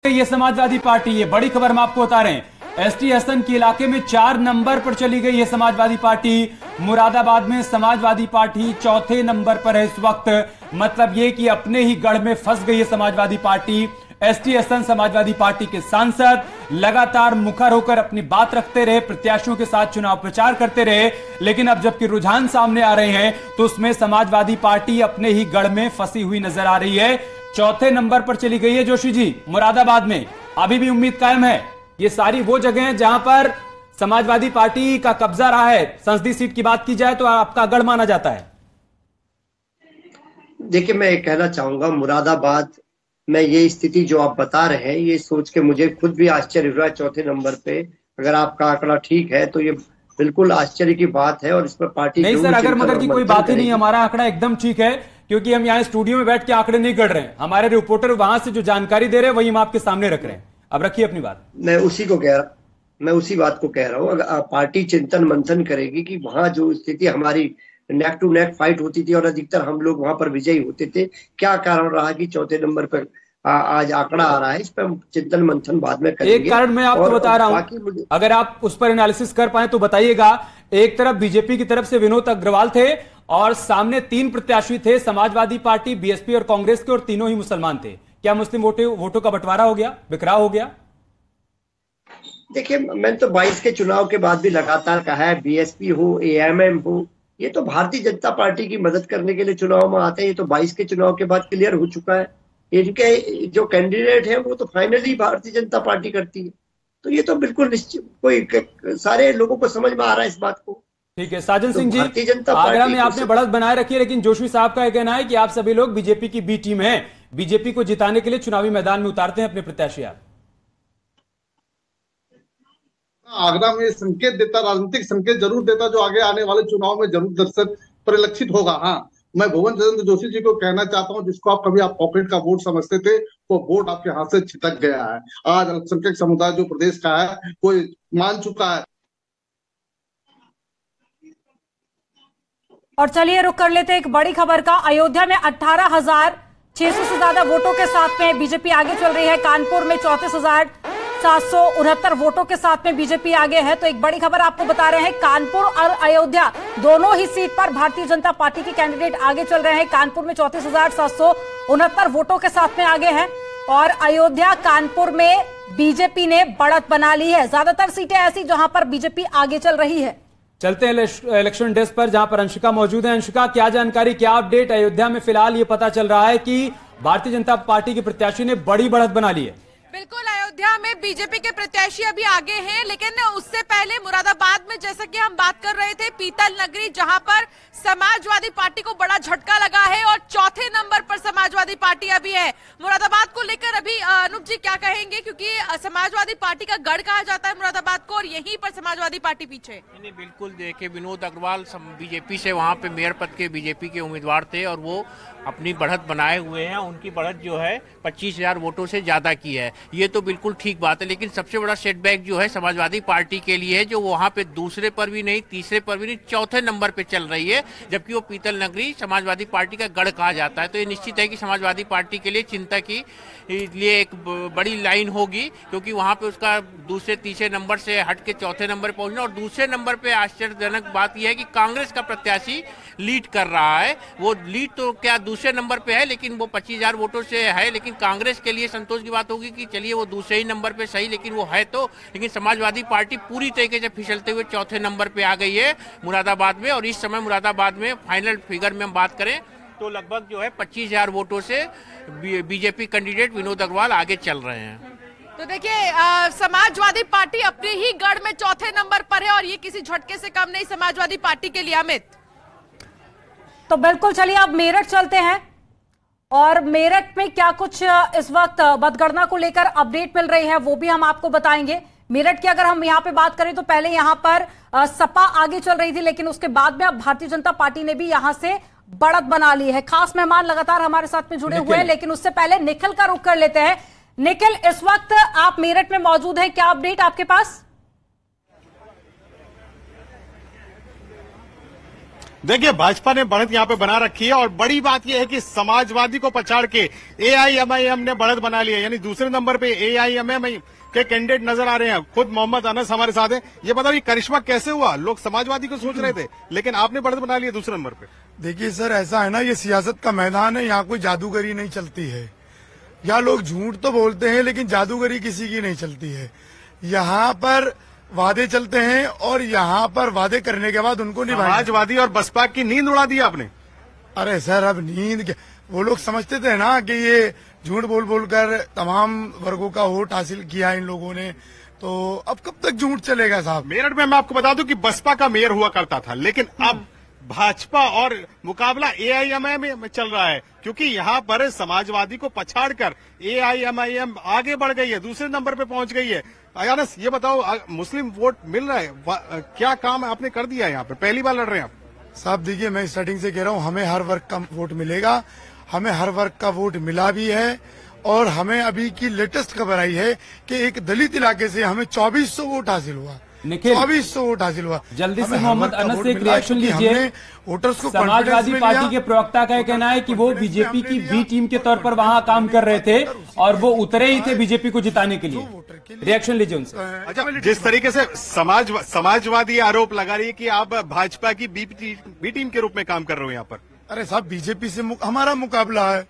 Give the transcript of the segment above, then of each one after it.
ये समाजवादी पार्टी, ये बड़ी खबर हम आपको बता रहे हैं। एसटी हसन के इलाके में 4 नंबर पर चली गई है समाजवादी पार्टी। मुरादाबाद में समाजवादी पार्टी चौथे नंबर पर है इस वक्त। मतलब ये कि अपने ही गढ़ में फंस गई है समाजवादी पार्टी। एसटी हसन समाजवादी पार्टी के सांसद लगातार मुखर होकर अपनी बात रखते रहे, प्रत्याशियों के साथ चुनाव प्रचार करते रहे, लेकिन अब जबकि रुझान सामने आ रहे हैं तो उसमें समाजवादी पार्टी अपने ही गढ़ में फंसी हुई नजर आ रही है। चौथे नंबर पर चली गई है जोशी जी मुरादाबाद में। अभी भी उम्मीद कायम है। ये सारी वो जगह हैं जहां पर समाजवादी पार्टी का कब्जा रहा है। संसदीय सीट की बात की जाए तो आपका गढ़ माना जाता है। देखिए, मैं कहना चाहूंगा मुरादाबाद में ये स्थिति जो आप बता रहे हैं, ये सोच के मुझे खुद भी आश्चर्य हुआ। चौथे नंबर पे अगर आपका आंकड़ा ठीक है तो ये बिल्कुल आश्चर्य की बात है और इस पर पार्टी नहीं सर, अगर मगर की कोई बात ही नहीं, हमारा आंकड़ा एकदम ठीक है, क्योंकि हम यहाँ स्टूडियो में बैठ के आंकड़े नहीं गढ़ रहे हैं। हमारे रिपोर्टर वहां से जो जानकारी दे रहे हैं वही हम आपके सामने रख रहे हैं। अब रखिए अपनी बात। मैं उसी बात को कह रहा हूँ। अगर पार्टी चिंतन मंथन करेगी कि वहां जो स्थिति हमारी नेक टू नेक फाइट होती थी और अधिकतर हम लोग वहां पर विजयी होते थे, क्या कारण रहा कि चौथे नंबर पर आज आंकड़ा आ रहा है, इस पर हम चिंतन मंथन बाद में करेंगे। एक कारण मैं आपको बता रहा हूं, अगर आप उस पर एनालिसिस कर पाए तो बताइएगा। एक तरफ बीजेपी की तरफ से विनोद अग्रवाल थे और सामने 3 प्रत्याशी थे, समाजवादी पार्टी, बीएसपी और कांग्रेस के, और तीनों ही मुसलमान थे। क्या मुस्लिम वोटों का बंटवारा हो गया, बिखराव हो गया? देखिए, मैंने तो 22 के चुनाव के बाद भी लगातार कहा है, बीएसपी हो, एएमएम हो, ये तो भारतीय जनता पार्टी की मदद करने के लिए चुनाव में आते हैं। ये तो 22 के चुनाव के बाद क्लियर हो चुका है। इनके जो कैंडिडेट है वो तो फाइनली भारतीय जनता पार्टी करती है। तो ये तो बिल्कुल निश्चित, कोई सारे लोगों को समझ में आ रहा है इस बात को। ठीक है साजन तो सिंह जी, आगरा में आपने बढ़त बनाए रखी है, लेकिन जोशी साहब का कहना है कि आप सभी लोग बीजेपी की बी टीम है, बीजेपी को जिताने के लिए चुनावी मैदान में उतारते हैं अपने प्रत्याशी। आप आगरा में संकेत देता, राजनीतिक संकेत जरूर देता, जो आगे आने वाले चुनाव में जरूर दर्शक परिलक्षित होगा। हाँ, मैं भुवन चंद्र जोशी जी को कहना चाहता हूं, जिसको आप कभी आप पॉकेट का वोट समझते थे, वो वोट आपके हाथ से छिटक गया है। आज अल्पसंख्यक समुदाय जो प्रदेश का है कोई मान चुका है। और चलिए रुक कर लेते हैं एक बड़ी खबर का। अयोध्या में 18,600 से ज्यादा वोटों के साथ में बीजेपी आगे चल रही है। कानपुर में 34,769 वोटों के साथ में बीजेपी आगे है। तो एक बड़ी खबर आपको बता रहे हैं, कानपुर और अयोध्या दोनों ही सीट पर भारतीय जनता पार्टी के कैंडिडेट आगे चल रहे हैं। कानपुर में 34,769 वोटों के साथ में आगे हैं और अयोध्या कानपुर में बीजेपी ने बढ़त बना ली है। ज्यादातर सीटें ऐसी जहां पर बीजेपी आगे चल रही है। चलते हैं इलेक्शन डेस्क पर, जहां पर अंशिका मौजूद है। अंशिका, क्या जानकारी, क्या अपडेट? अयोध्या में फिलहाल ये पता चल रहा है कि भारतीय जनता पार्टी के प्रत्याशी ने बड़ी बढ़त बना ली है। बिल्कुल, अयोध्या में बीजेपी के प्रत्याशी अभी आगे हैं, लेकिन उससे पहले मुरादाबाद में जैसा कि हम बात कर रहे थे, पीतल नगरी, जहां पर समाजवादी पार्टी को बड़ा झटका लगा है और चौथे नंबर पर समाजवादी पार्टी अभी है। मुरादाबाद को लेकर अभी अनूप जी क्या कहेंगे, क्योंकि समाजवादी पार्टी का गढ़ कहा जाता है मुरादाबाद को और यहीं पर समाजवादी पार्टी पीछे। नहीं, बिल्कुल, देखिए विनोद अग्रवाल बीजेपी से वहाँ पे मेयर पद के बीजेपी के उम्मीदवार थे और वो अपनी बढ़त बनाए हुए हैं। उनकी बढ़त जो है 25,000 वोटों से ज्यादा की है। ये तो बिल्कुल ठीक बात है, लेकिन सबसे बड़ा सेटबैक जो है समाजवादी पार्टी के लिए है, जो वहाँ पे दूसरे पर भी नहीं, तीसरे पर भी नहीं, चौथे नंबर पे चल रही है, जबकि वो पीतल नगरी समाजवादी पार्टी का गढ़ कहा जाता है। तो ये निश्चित है कि समाजवादी पार्टी के लिए चिंता की लिए एक बड़ी लाइन होगी, क्योंकि वहाँ पे उसका दूसरे तीसरे नंबर से हट के चौथे नंबर पर पहुंचना। और दूसरे नंबर पे आश्चर्यजनक बात यह है कि कांग्रेस का प्रत्याशी लीड कर रहा है। वो लीड तो क्या दूसरे नंबर पे है, लेकिन वो 25,000 वोटों से है, लेकिन कांग्रेस के लिए संतोष की बात होगी कि चलिए वो दूसरे ही नंबर पे सही, लेकिन वो है तो। लेकिन समाजवादी पार्टी पूरी तरीके से फिसलते हुए चौथे नंबर पे आ गई है मुरादाबाद में। और इस समय मुरादाबाद में फाइनल फिगर में हम बात करें तो लगभग जो है 25,000 वोटों से बीजेपी कैंडिडेट विनोद अग्रवाल आगे चल रहे हैं। तो देखिए, समाजवादी पार्टी अपने ही गढ़ में चौथे नंबर पर है और ये किसी झटके से कम नहीं समाजवादी पार्टी के लिए। अमित, तो बिल्कुल चलिए अब मेरठ चलते हैं और मेरठ में क्या कुछ इस वक्त मतगणना को लेकर अपडेट मिल रही है वो भी हम आपको बताएंगे। मेरठ की अगर हम यहाँ पे बात करें तो पहले यहाँ पर सपा आगे चल रही थी, लेकिन उसके बाद में अब भारतीय जनता पार्टी ने भी यहाँ से बढ़त बना ली है। खास मेहमान लगातार हमारे साथ में जुड़े हुए हैं, लेकिन उससे पहले निखिल का रुख कर लेते हैं। निखिल, इस वक्त आप मेरठ में मौजूद हैं, क्या अपडेट आपके पास? देखिए, भाजपा ने बढ़त यहाँ पे बना रखी है और बड़ी बात यह है कि समाजवादी को पछाड़ के AIMIM ने बढ़त बना ली है। यानी दूसरे नंबर पे AIMIM के कैंडिडेट नजर आ रहे हैं। खुद मोहम्मद अनस हमारे साथ है। ये बताओ, ये करिश्मा कैसे हुआ? लोग समाजवादी को सोच रहे थे, लेकिन आपने बढ़त बना ली है दूसरे नंबर पे। देखिए सर, ऐसा है ना, ये सियासत का मैदान है, यहाँ कोई जादूगरी नहीं चलती है। यहाँ लोग झूठ तो बोलते हैं, लेकिन जादूगरी किसी की नहीं चलती है। यहाँ पर वादे चलते हैं और यहाँ पर वादे करने के बाद उनको निभाना। समाजवादी और बसपा की नींद उड़ा दी आपने। अरे सर, अब नींद क्या, वो लोग समझते थे ना कि ये झूठ बोल बोलकर तमाम वर्गों का वोट हासिल किया इन लोगों ने, तो अब कब तक झूठ चलेगा साहब। मेरठ में मैं आपको बता दूं कि बसपा का मेयर हुआ करता था, लेकिन अब भाजपा और मुकाबला AIMIM में चल रहा है, क्योंकि यहाँ पर समाजवादी को पछाड़कर AIMIM आगे बढ़ गई है, दूसरे नंबर पे पहुंच गई है। अयानस, ये बताओ, मुस्लिम वोट मिल रहा है? क्या काम आपने कर दिया है यहाँ पे? पहली बार लड़ रहे हैं आप। साहब देखिए, मैं स्टार्टिंग से कह रहा हूँ, हमें हर वर्ग का वोट मिलेगा। हमें हर वर्ग का वोट मिला भी है और हमें अभी की लेटेस्ट खबर आई है कि एक दलित इलाके से हमें 2400 वोट हासिल हुआ। 2400 वोट हासिल हुआ। जल्दी से मोहम्मद अनस से एक रिएक्शन लीजिए। वोटर्स को समाजवादी पार्टी के प्रवक्ता का कहना है कि वो बीजेपी की बी टीम के तौर पर वहां काम कर रहे थे और वो उतरे ही थे बीजेपी को जिताने के लिए। रिएक्शन लीजिए उनसे। अच्छा, जिस तरीके से समाजवादी आरोप लगा रही है कि आप भाजपा की बी टीम के रूप में काम कर रहे हो यहाँ पर। अरे साहब, बीजेपी से हमारा मुकाबला है।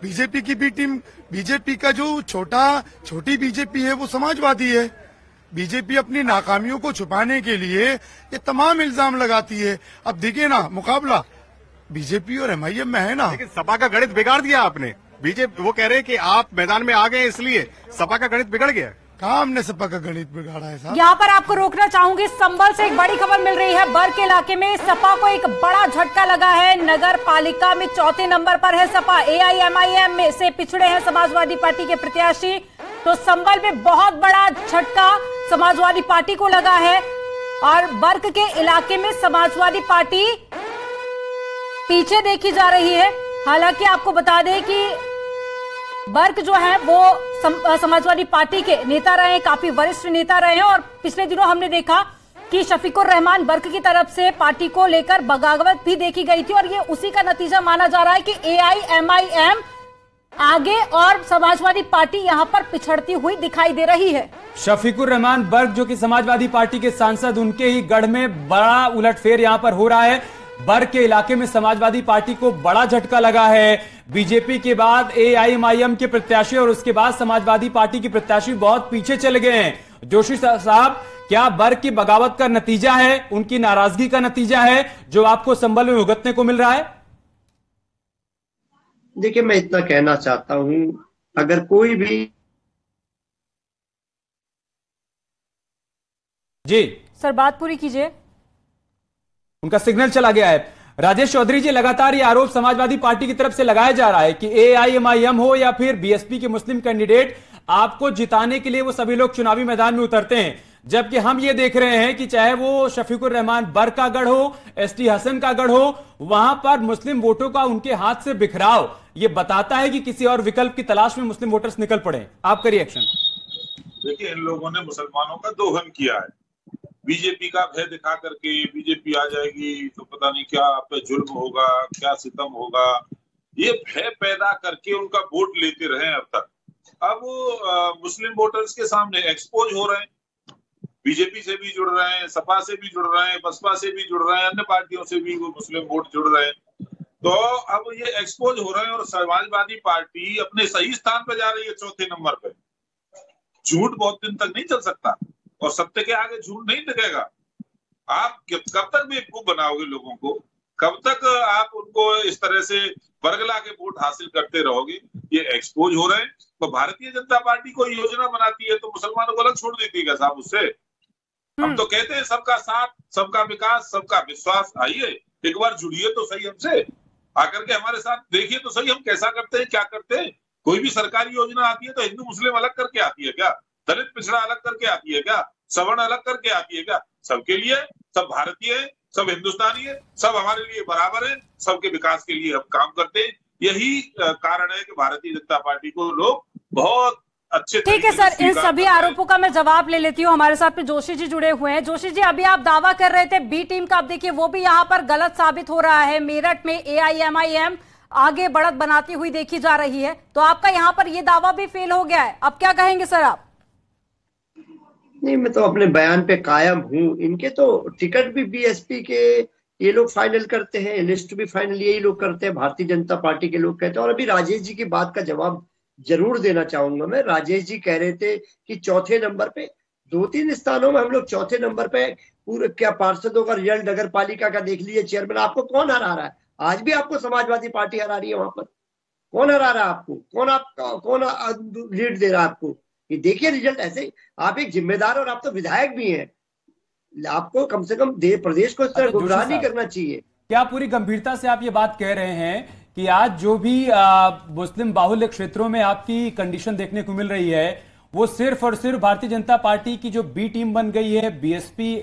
बीजेपी की बी टीम, बीजेपी का जो छोटी बीजेपी है वो समाजवादी है। बीजेपी अपनी नाकामियों को छुपाने के लिए ये तमाम इल्जाम लगाती है। अब देखिए ना, मुकाबला बीजेपी और MIM में है ना। लेकिन सपा का गणित बिगाड़ दिया आपने। बीजेपी वो कह रहे हैं कि आप मैदान में आ गए इसलिए सपा का गणित बिगड़ गया। कहाँ हमने सपा का गणित बिगाड़ा है साहब। यहाँ पर आपको रोकना चाहूंगी, संभल से एक बड़ी खबर मिल रही है। बर्ग के इलाके में सपा को एक बड़ा झटका लगा है। नगर पालिका में चौथे नंबर पर है सपा। AIMIM में से पिछड़े हैं समाजवादी पार्टी के प्रत्याशी। तो संभल में बहुत बड़ा झटका समाजवादी पार्टी को लगा है और बर्ग के इलाके में समाजवादी पार्टी पीछे देखी जा रही है। हालांकि आपको बता दें कि बर्ग जो है वो समाजवादी पार्टी के नेता रहे हैं, काफी वरिष्ठ नेता रहे हैं और पिछले दिनों हमने देखा कि शफीकुर रहमान बर्ग की तरफ से पार्टी को लेकर बगावत भी देखी गई थी और ये उसी का नतीजा माना जा रहा है कि AIMIM आगे और समाजवादी पार्टी यहां पर पिछड़ती हुई दिखाई दे रही है। शफीकुर रहमान बर्ग जो कि समाजवादी पार्टी के सांसद, उनके ही गढ़ में बड़ा उलटफेर यहां पर हो रहा है। बर्ग के इलाके में समाजवादी पार्टी को बड़ा झटका लगा है। बीजेपी के बाद AIMIM के प्रत्याशी और उसके बाद समाजवादी पार्टी के प्रत्याशी बहुत पीछे चले गए हैं। जोशी साहब, क्या बर्ग की बगावत का नतीजा है, उनकी नाराजगी का नतीजा है जो आपको संभल में भुगतने को मिल रहा है? देखिए, मैं इतना कहना चाहता हूं, अगर कोई भी जी सर बात पूरी कीजिए। उनका सिग्नल चला गया है। राजेश चौधरी जी, लगातार ये आरोप समाजवादी पार्टी की तरफ से लगाया जा रहा है कि AIMIM हो या फिर BSP के मुस्लिम कैंडिडेट, आपको जिताने के लिए वो सभी लोग चुनावी मैदान में उतरते हैं, जबकि हम ये देख रहे हैं कि चाहे वो शफीकुर रहमान बर्ग का गढ़ हो, ST हसन का गढ़ हो, वहां पर मुस्लिम वोटों का उनके हाथ से बिखराव ये बताता है कि किसी और विकल्प की तलाश में मुस्लिम वोटर्स निकल पड़े। आपका रिएक्शन? देखिए, इन लोगों ने मुसलमानों का दोहन किया है। बीजेपी का भय दिखा करके बीजेपी आ जाएगी तो पता नहीं क्या आप पे जुल्म होगा, क्या सितम होगा, ये भय पैदा करके उनका वोट लेते रहे अब तक। अब वो मुस्लिम वोटर्स के सामने एक्सपोज हो रहे हैं। बीजेपी से भी जुड़ रहे हैं, सपा से भी जुड़ रहे हैं, बसपा से भी जुड़ रहे हैं, अन्य पार्टियों से भी वो मुस्लिम वोट जुड़ रहे हैं। तो अब ये एक्सपोज हो रहे हैं और समाजवादी पार्टी अपने सही स्थान पर जा रही है, चौथे नंबर पे। झूठ बहुत दिन तक नहीं चल सकता और सत्य के आगे झूठ नहीं टिकेगा। आप कब तक बेवकूफ बनाओगे लोगों को? कब तक आप उनको इस तरह से बरगला के वोट हासिल करते रहोगे? ये एक्सपोज हो रहे हैं। तो भारतीय जनता पार्टी कोई योजना बनाती है तो मुसलमानों को अलग छोड़ देती है क्या साहब उससे? हम तो कहते हैं सबका साथ, सबका विकास, सबका विश्वास। आइए एक बार जुड़िए तो सही हमसे, आकर के हमारे साथ देखिए तो सही हम कैसा करते हैं, क्या करते हैं। कोई भी सरकारी योजना आती है तो हिंदू मुस्लिम अलग करके आती है क्या? दलित पिछड़ा अलग करके आती है क्या? सवर्ण अलग करके आती है क्या? सबके लिए, सब भारतीय है, सब हिंदुस्तानी है, सब हमारे लिए बराबर है, सबके विकास के लिए हम काम करते हैं। यही कारण है कि भारतीय जनता पार्टी को लोग बहुत अच्छे ठीक है सर, इन सभी आरोपों का मैं जवाब ले लेती हूँ। हमारे साथ में जोशी जी जुड़े हुए हैं। जोशी जी, अभी आप दावा कर रहे थे बी टीम का, अब देखिए वो भी यहाँ पर गलत साबित हो रहा है। मेरठ में AIMIM आगे बढ़त बनाती हुई देखी जा रही है, तो आपका यहाँ पर ये दावा भी फेल हो गया है। अब क्या कहेंगे सर आप? नहीं, मैं तो अपने बयान पे कायम हूँ। इनके तो टिकट भी बीएसपी के ये लोग फाइनल करते हैं, लिस्ट भी फाइनल यही लोग करते हैं, भारतीय जनता पार्टी के लोग कहते हैं। और अभी राजेश जी की बात का जवाब जरूर देना चाहूंगा मैं। राजेश जी कह रहे थे कि चौथे नंबर पे, 2-3 स्थानों में हम लोग चौथे नंबर पे, पूरे क्या पार्षदों का रिजल्ट नगर पालिका का देख लीजिए, चेयरमैन आपको कौन हरा रहा है? आज भी आपको समाजवादी पार्टी हरा रही है वहां पर। कौन हरा रहा है आपको? कौन लीड दे रहा है आपको? ये देखिए रिजल्ट। ऐसे आप एक जिम्मेदार और आप तो विधायक भी हैं, आपको कम से कम प्रदेश को इस तरह गुमराह नहीं करना चाहिए। क्या पूरी गंभीरता से आप ये बात कह रहे हैं कि आज जो भी मुस्लिम बाहुल्य क्षेत्रों में आपकी कंडीशन देखने को मिल रही है, वो सिर्फ और सिर्फ भारतीय जनता पार्टी की जो बी टीम बन गई है, BSP